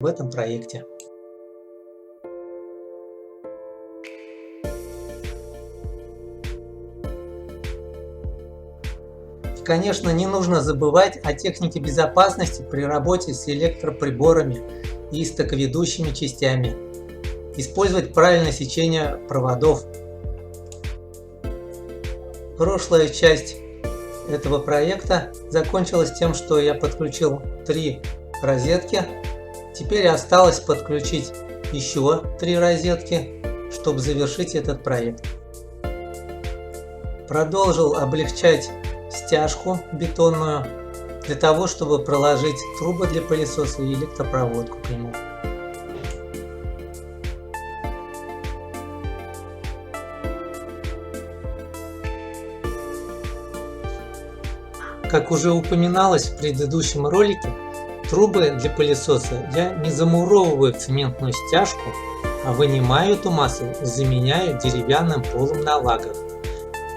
в этом проекте. Конечно, не нужно забывать о технике безопасности при работе с электроприборами и стоковедущими частями. Использовать правильное сечение проводов. Прошлая часть этого проекта закончилась тем, что я подключил 3 розетки. Теперь осталось подключить еще 3 розетки, чтобы завершить этот проект. Продолжил облегчать стяжку бетонную для того, чтобы проложить трубы для пылесоса и электропроводку к нему. Как уже упоминалось в предыдущем ролике, трубы для пылесоса я не замуровываю в цементную стяжку, а вынимаю эту массу и заменяю деревянным полым на лагах.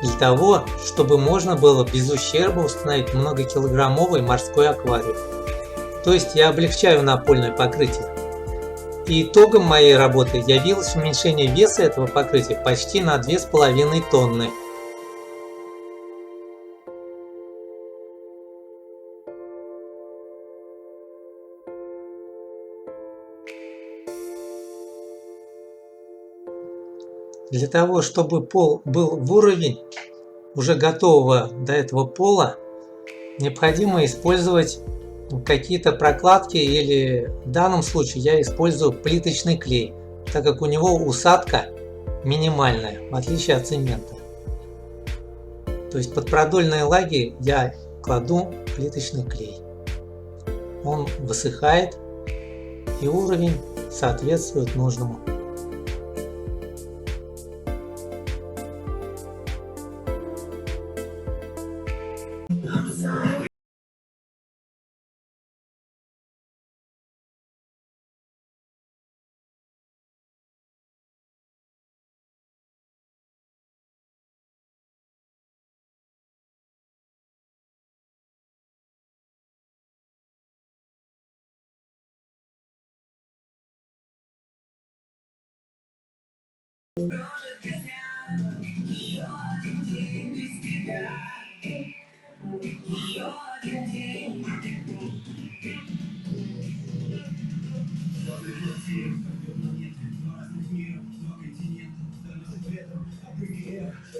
Для того, чтобы можно было без ущерба установить многокилограммовый морской аквариум. То есть я облегчаю напольное покрытие. И итогом моей работы явилось уменьшение веса этого покрытия почти на 2,5 тонны. Для того, чтобы пол был в уровень уже готового до этого пола, необходимо использовать какие-то прокладки, или в данном случае я использую плиточный клей, так как у него усадка минимальная, в отличие от цемента. То есть под продольные лаги я кладу плиточный клей. Он высыхает, и уровень соответствует нужному.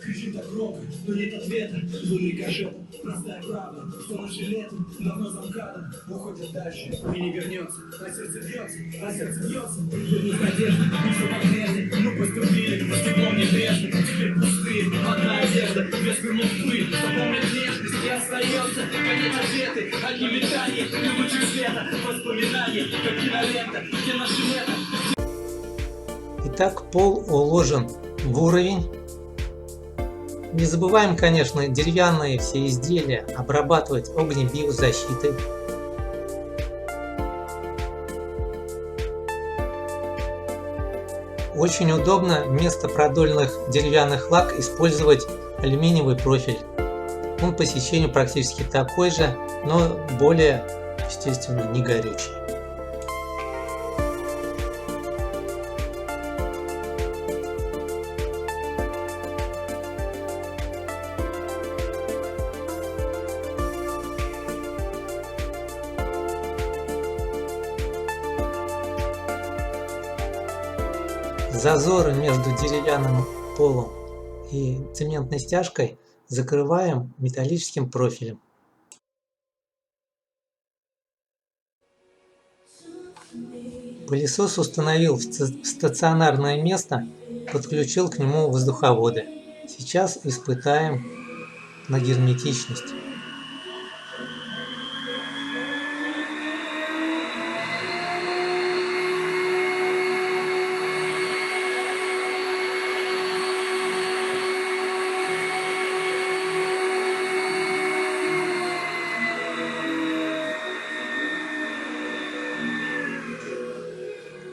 Кричит так громко, но нет ответа. Лунный кошет, простая правда, что наше лето давно за МКАДом уходит дальше и не вернется. На сердце бьется, вернусь надежда, и все портреты. Мы поступили, с теплом не прежде, теперь пустые, одна одежда, без кормов пыль, запомнят внешность и остается. Конец ответы, одни метания, и лучик света, воспоминания, как кинолента, где наши лето. Итак, пол уложен в уровень. Не забываем, конечно, деревянные все изделия обрабатывать огнебиозащитой. Очень удобно вместо продольных деревянных лаг использовать алюминиевый профиль. Он по сечению практически такой же, но более, естественно, не горючий. Зазоры между деревянным полом и цементной стяжкой закрываем металлическим профилем. Пылесос установил в стационарное место, подключил к нему воздуховоды. Сейчас испытаем на герметичность.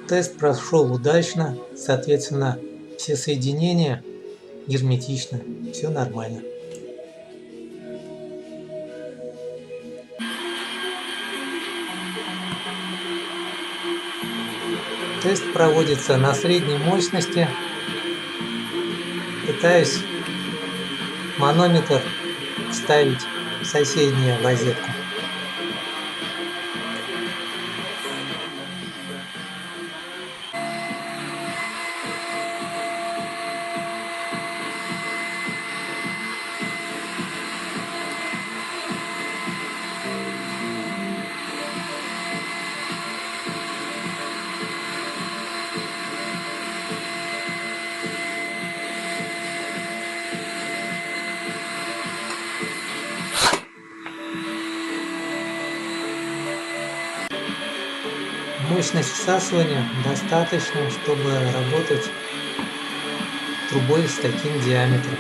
Тест прошел удачно, соответственно, все соединения герметичны, все нормально. Тест проводится на средней мощности. Пытаюсь манометр вставить в соседнюю розетку. Мощность всасывания достаточно, чтобы работать трубой с таким диаметром.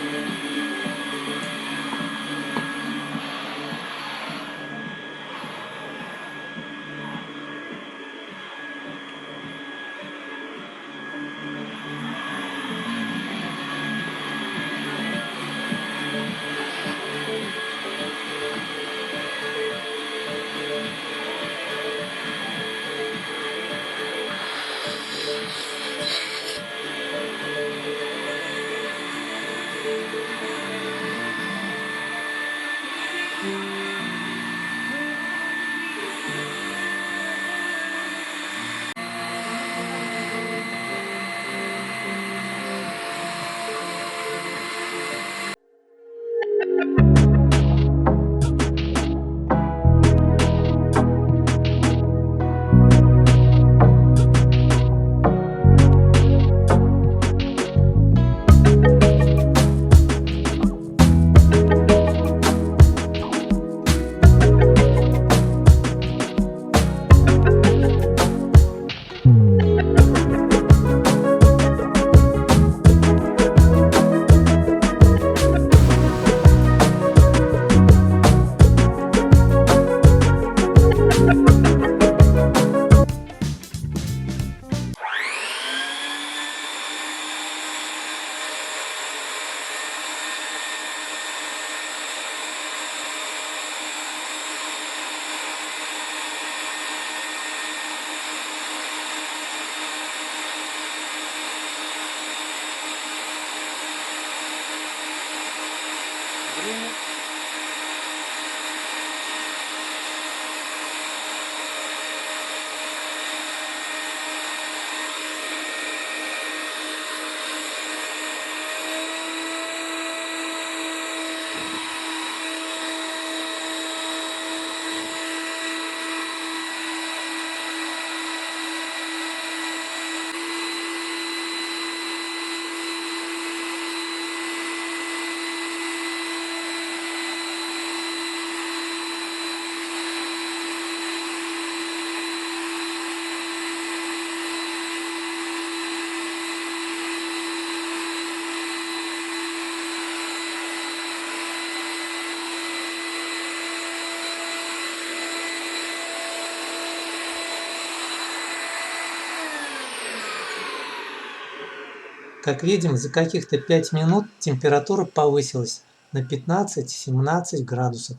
Как видим, за каких-то 5 минут температура повысилась на 15-17 градусов.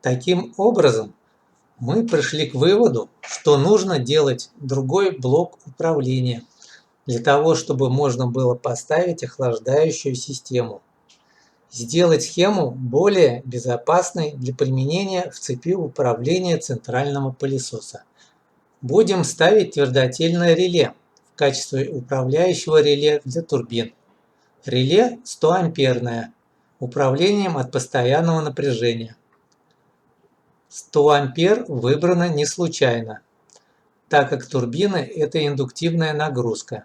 Таким образом, мы пришли к выводу, что нужно делать другой блок управления, для того, чтобы можно было поставить охлаждающую систему. Сделать схему более безопасной для применения в цепи управления центрального пылесоса. Будем ставить твердотельное реле в качестве управляющего реле для турбин. Реле 100 амперное, управлением от постоянного напряжения. 100 ампер выбрано не случайно, так как турбины – это индуктивная нагрузка,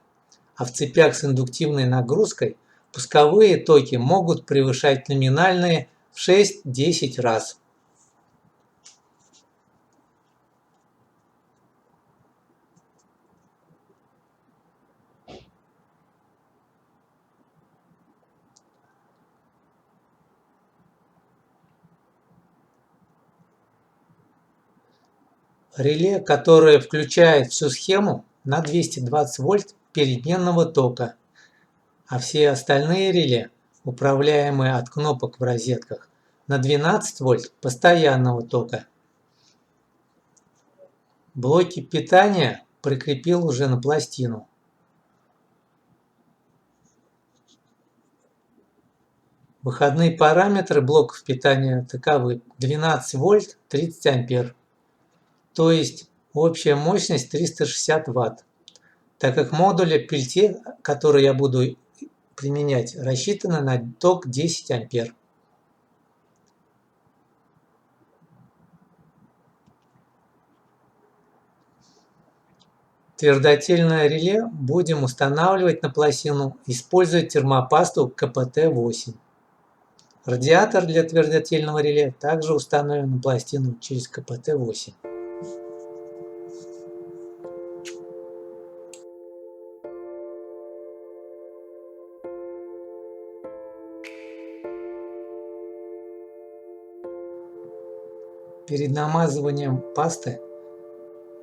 а в цепях с индуктивной нагрузкой пусковые токи могут превышать номинальные в 6-10 раз. Реле, которое включает всю схему на 220 вольт переменного тока, а все остальные реле, управляемые от кнопок в розетках, на 12 вольт постоянного тока. Блоки питания прикрепил уже на пластину. Выходные параметры блоков питания таковы: 12 вольт 30 ампер, то есть общая мощность 360 ватт, так как модули Peltier, которые я буду применять, рассчитаны на ток 10 ампер. Твердотельное реле будем устанавливать на пластину, используя термопасту КПТ-8. Радиатор для твердотельного реле также установлен на пластину через КПТ-8. Перед намазыванием пасты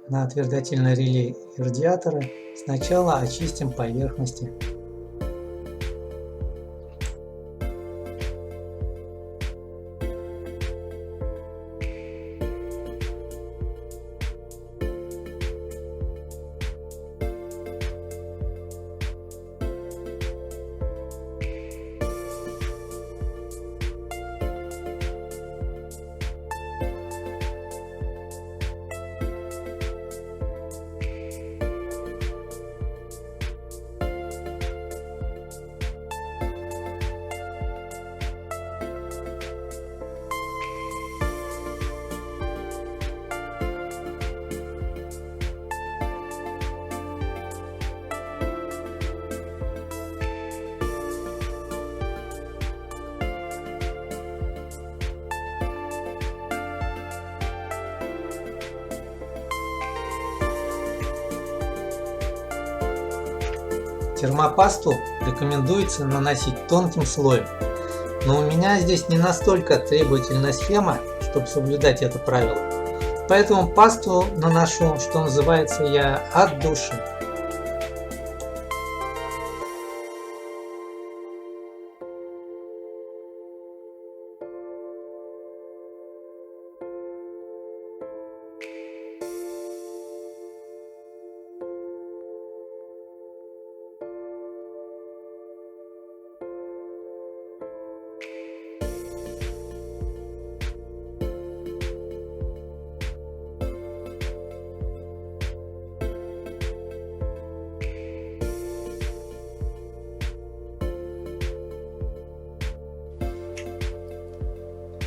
на твердотельное реле и радиаторы сначала очистим поверхности. Термопасту рекомендуется наносить тонким слоем, но у меня здесь не настолько требовательная схема, чтобы соблюдать это правило. Поэтому пасту наношу, что называется, я от души.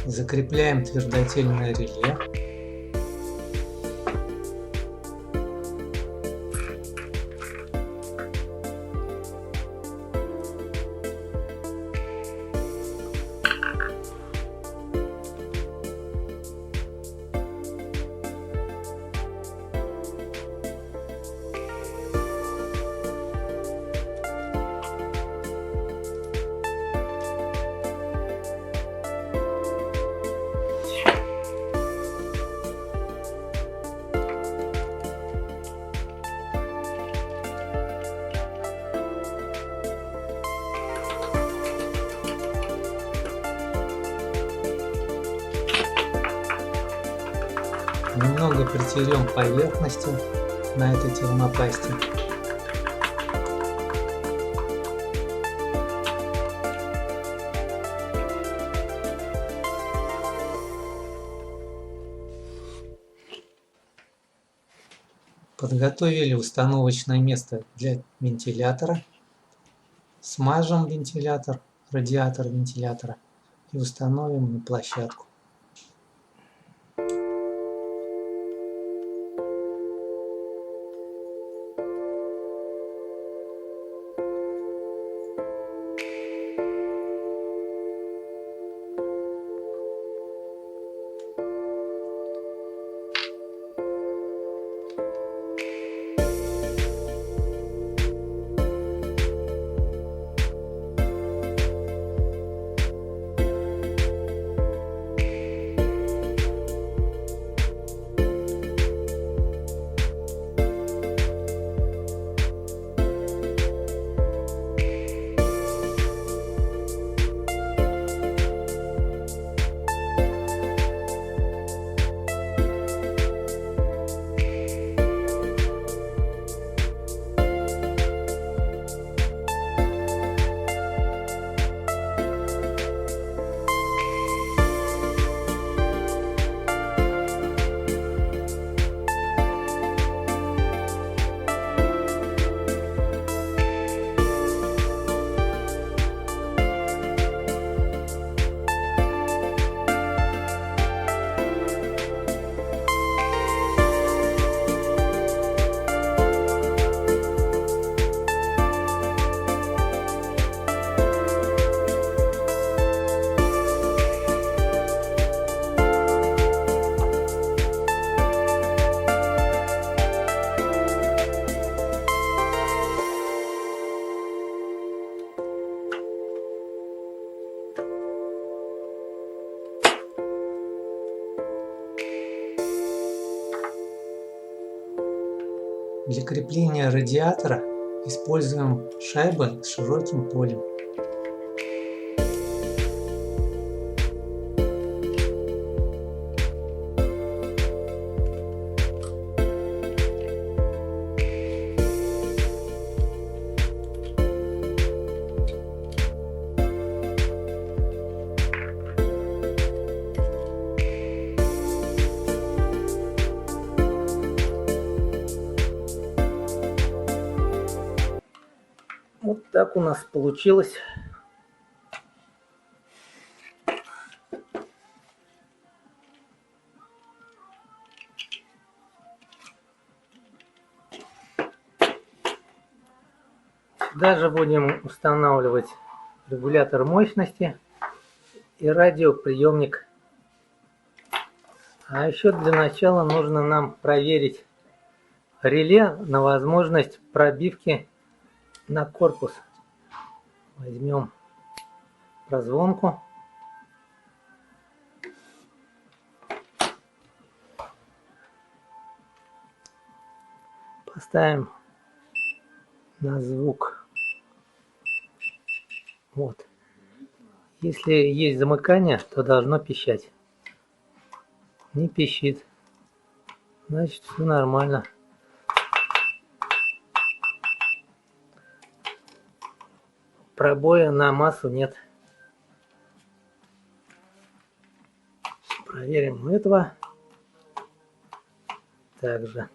Закрепляем твердотельное реле. Немного притерем поверхности на этой термопасте. Подготовили установочное место для вентилятора. Смажем вентилятор, радиатор вентилятора и установим на площадку. Для крепления радиатора используем шайбы с широким полем. Вот так у нас получилось. Даже будем устанавливать регулятор мощности и радиоприемник. А еще для начала нужно нам проверить реле на возможность пробивки на корпус. Возьмем прозвонку. Поставим на звук. Вот. Если есть замыкание, то должно пищать. Не пищит. Значит, все нормально. Пробоя на массу нет. Проверим этого. Также.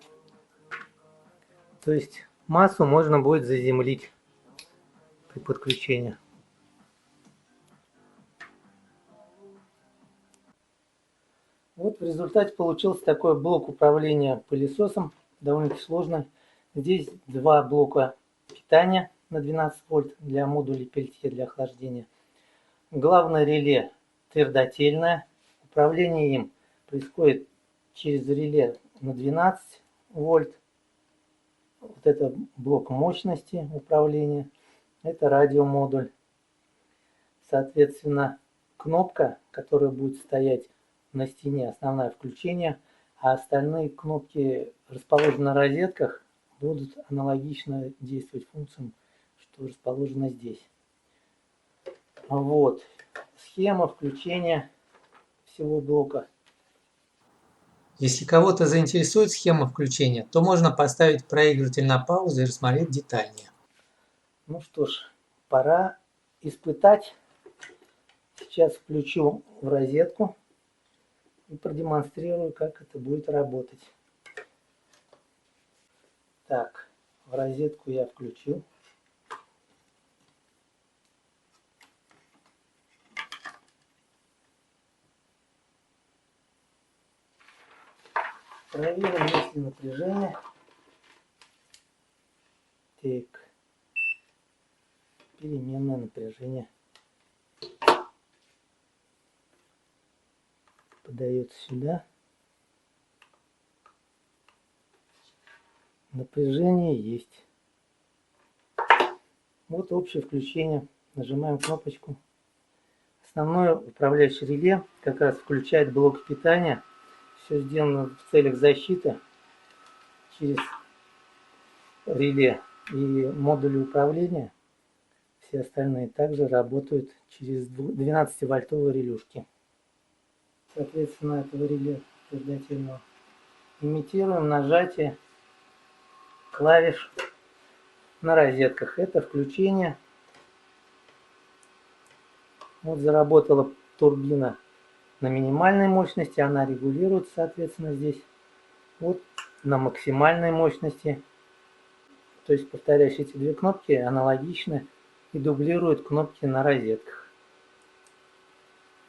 То есть массу можно будет заземлить при подключении. Вот в результате получился такой блок управления пылесосом. Довольно-таки сложно. Здесь два блока питания на 12 вольт для модулей пельтье для охлаждения. Главное реле твердотельное. Управление им происходит через реле на 12 вольт. Вот это блок мощности управления. Это радиомодуль. Соответственно, кнопка, которая будет стоять на стене, основное включение, а остальные кнопки, расположенные на розетках, будут аналогично действовать функциям, что расположено здесь. Вот схема включения всего блока. Если кого-то заинтересует схема включения, то можно поставить проигрыватель на паузу и рассмотреть детальнее. Ну что ж, пора испытать. Сейчас включу в розетку и продемонстрирую, как это будет работать. Так, в розетку я включил. Проверим, есть ли напряжение. Так. Переменное напряжение. Подается сюда. Напряжение есть. Вот общее включение. Нажимаем кнопочку. Основное управляющее реле как раз включает блок питания. Все сделано в целях защиты через реле и модули управления. Все остальные также работают через 12-вольтовые релюшки. Соответственно, этого реле твердотельного имитируем нажатие клавиш на розетках. Это включение. Вот заработала турбина на минимальной мощности, она регулируется, соответственно, здесь. Вот на максимальной мощности. То есть, повторяюсь, эти две кнопки аналогичны и дублируют кнопки на розетках.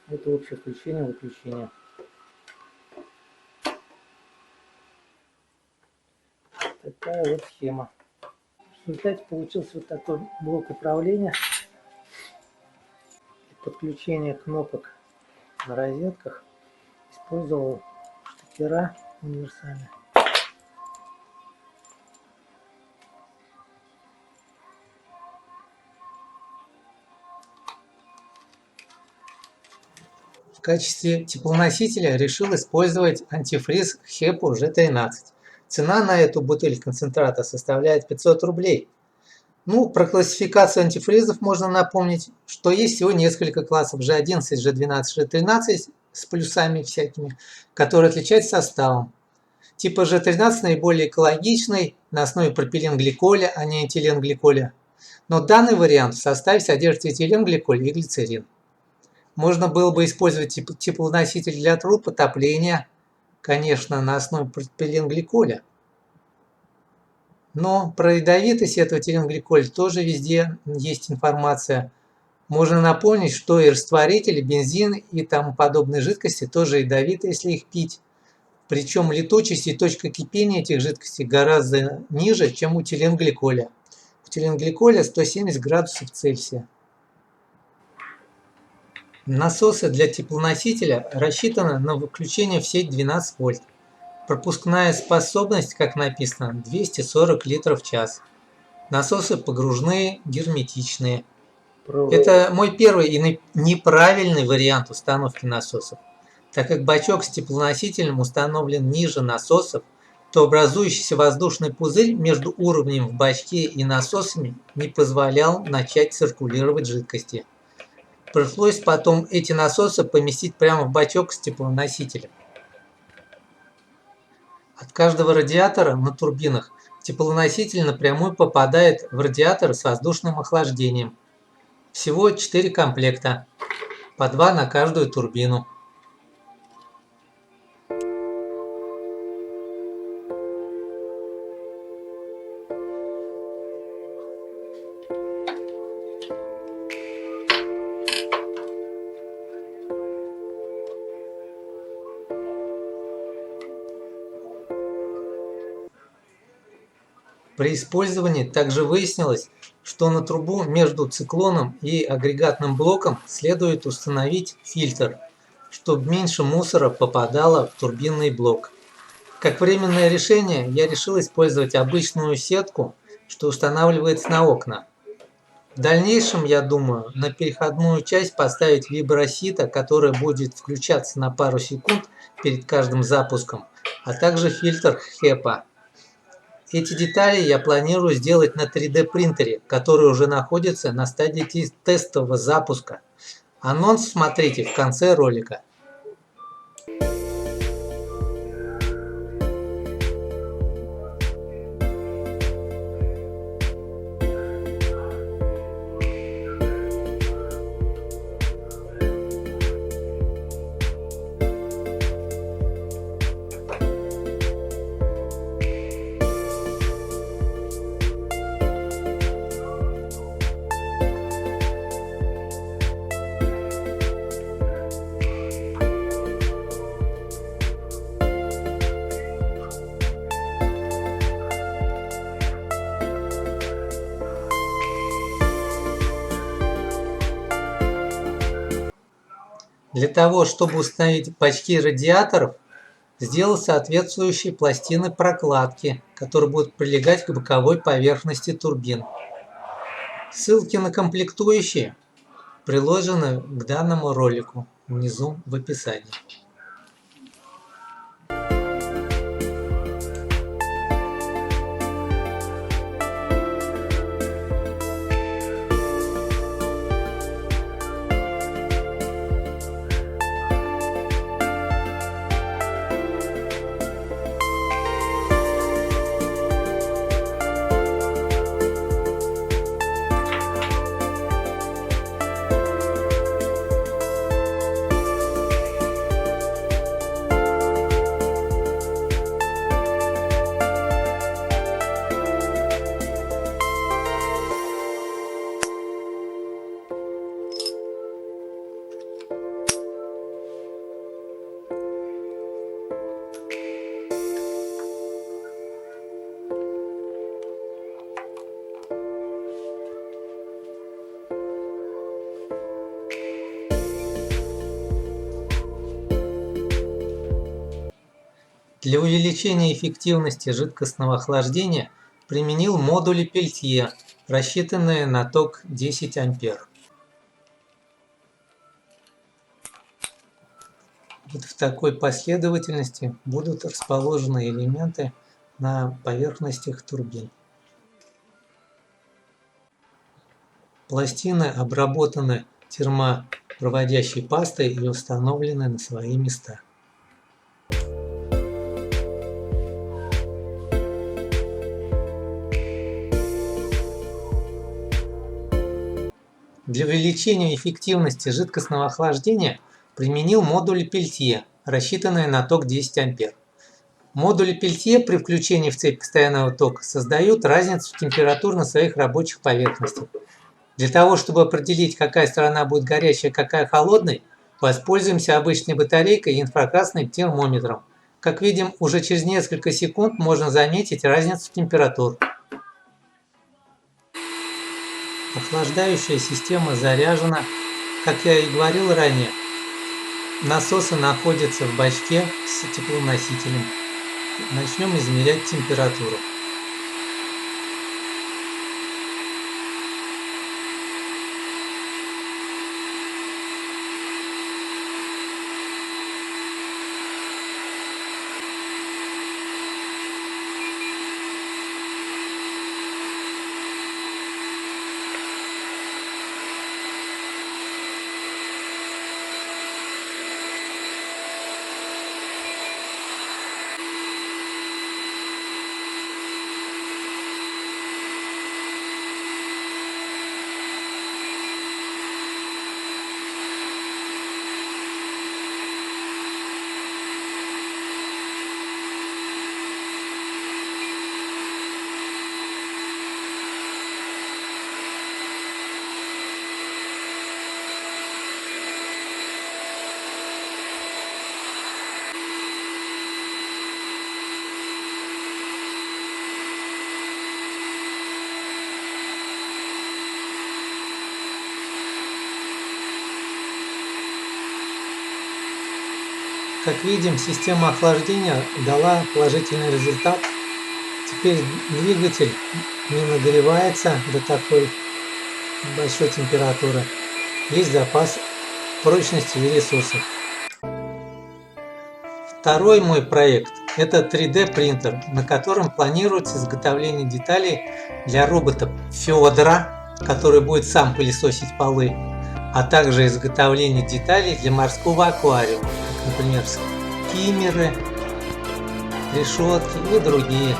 Это общее включение, выключение. Такая вот схема. В результате получился вот такой блок управления. Подключение кнопок на розетках использовал штекера универсальные. В качестве теплоносителя решил использовать антифриз HEPO G13. Цена на эту бутыль концентрата составляет 500 рублей. Ну, про классификацию антифризов можно напомнить, что есть всего несколько классов G11, G12, G13 с плюсами всякими, которые отличаются составом. Типа G13 наиболее экологичный, на основе пропиленгликоля, а не этиленгликоля. Но данный вариант в составе содержит этиленгликоль и глицерин. Можно было бы использовать теплоноситель для труб отопления, конечно, на основе пропиленгликоля. Но про ядовитость этого этиленгликоля тоже везде есть информация. Можно напомнить, что и растворители, бензин и тому подобные жидкости тоже ядовиты, если их пить. Причем летучесть и точка кипения этих жидкостей гораздо ниже, чем у этиленгликоля. У этиленгликоля 170 градусов Цельсия. Насосы для теплоносителя рассчитаны на включение в сеть 12 вольт. Пропускная способность, как написано, 240 литров в час. Насосы погружные, герметичные. Это мой первый и неправильный вариант установки насосов. Так как бачок с теплоносителем установлен ниже насосов, то образующийся воздушный пузырь между уровнем в бачке и насосами не позволял начать циркулировать жидкости. Пришлось потом эти насосы поместить прямо в бачок с теплоносителем. От каждого радиатора на турбинах теплоноситель напрямую попадает в радиатор с воздушным охлаждением. Всего 4 комплекта, по 2 на каждую турбину. При использовании также выяснилось, что на трубу между циклоном и агрегатным блоком следует установить фильтр, чтобы меньше мусора попадало в турбинный блок. Как временное решение я решил использовать обычную сетку, что устанавливается на окна. В дальнейшем, я думаю, на переходную часть поставить вибросито, которое будет включаться на пару секунд перед каждым запуском, а также фильтр HEPA. Эти детали я планирую сделать на 3D принтере, который уже находится на стадии тестового запуска. Анонс смотрите в конце ролика. Для того, чтобы установить бачки радиаторов, сделал соответствующие пластины прокладки, которые будут прилегать к боковой поверхности турбин. Ссылки на комплектующие приложены к данному ролику внизу в описании. Для увеличения эффективности жидкостного охлаждения применил модули Пельтье, рассчитанные на ток 10 ампер. Вот в такой последовательности будут расположены элементы на поверхностях турбин. Пластины обработаны термопроводящей пастой и установлены на свои места. Для увеличения эффективности жидкостного охлаждения применил модули Пельтье, рассчитанные на ток 10 А. Модули Пельтье при включении в цепь постоянного тока создают разницу температур на своих рабочих поверхностях. Для того, чтобы определить, какая сторона будет горячей, а какая холодной, воспользуемся обычной батарейкой и инфракрасным термометром. Как видим, уже через несколько секунд можно заметить разницу температур. Охлаждающая система заряжена. Как я и говорил ранее, насосы находятся в бачке с теплоносителем. Начнем измерять температуру. Как видим, система охлаждения дала положительный результат. Теперь двигатель не нагревается до такой большой температуры. Есть запас прочности и ресурсов. Второй мой проект – это 3D принтер, на котором планируется изготовление деталей для робота Федора, который будет сам пылесосить полы, а также изготовление деталей для морского аквариума, например, скиммеры, решетки и другие.